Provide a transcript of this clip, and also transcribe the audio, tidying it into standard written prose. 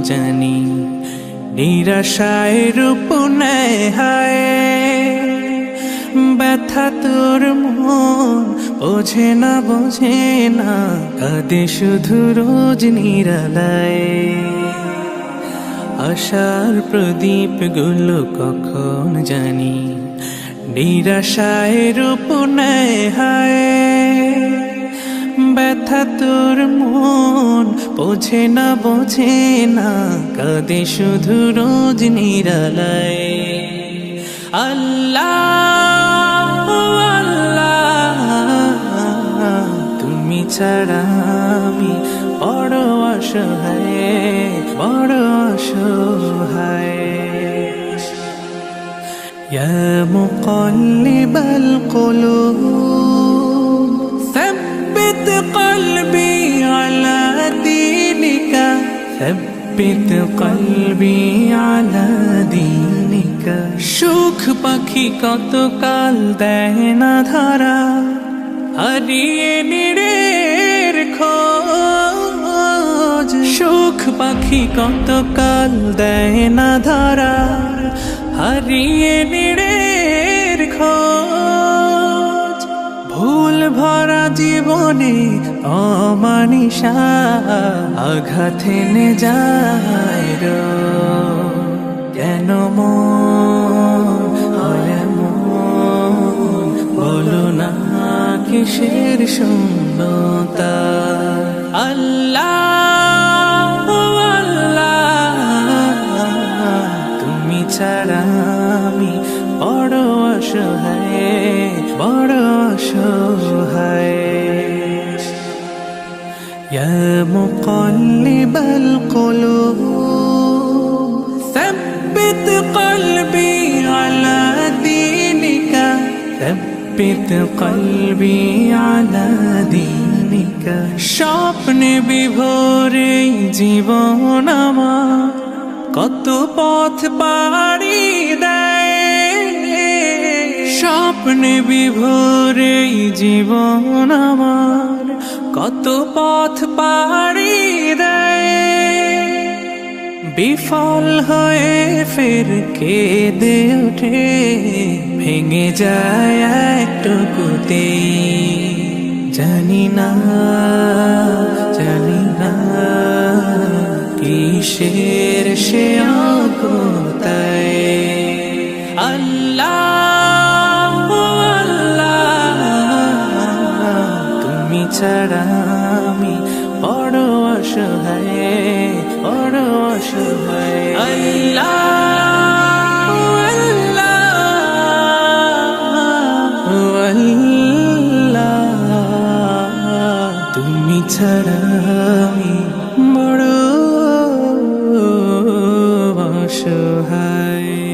জানি নিরাশায় রূপ নেয় হায় ব্যথা তোর মন বোঝে না কাঁদে শুধু রোজ নিরালায় আশার প্রদীপ গুলো কখন জানি নিরাশায় রূপ নেয় হায় ব্যথা তোর মন বোঝে না কাঁদে শুধু রোজ নিরালায় আল্লাহ আল্লাহ তুমি ছাড়া আমি বড় অসহায় ইয়া মুকাল্লিবাল কুলুব ثبت قلبي على دينك ثبت قلبي على دينك সুখ পাখি কত কাল দেয় না ধরা হারিয়ে নিরের খোঁজ সুখ পাখি কত কাল দেয় না ধরা হারিয়ে নিরের খোঁজ ভুল ভরা জীবনে অমানিসা আঘাত এনে যায় কেন মন বলো না কিসের শূন্যতা আল্লাহ আল্লাহ তুমি ছাড়া আমি বড় অসহায় ইয়া মুকাল্লিবাল কুলুব ثبت قلبي على دينك ثبت قلبي على دينك স্বপ্নে বিভোরে জীবন আমার কত পথ পাড়ি দেয় স্বপ্নে বিভোরে জীবন আমার কত পথ পাড়ি দেয় বিফল হয়ে ফের কেঁদে ওঠে ভেঙে যায় একটুকুতে জানি না কিসের সে আকুতায় আল্লাহ আল্লাহ তুমি ছাড়া আমি বড় অসহায় আল্লাহ আল্লাহ তুমি ছাড়া আমি বড় অসহায়।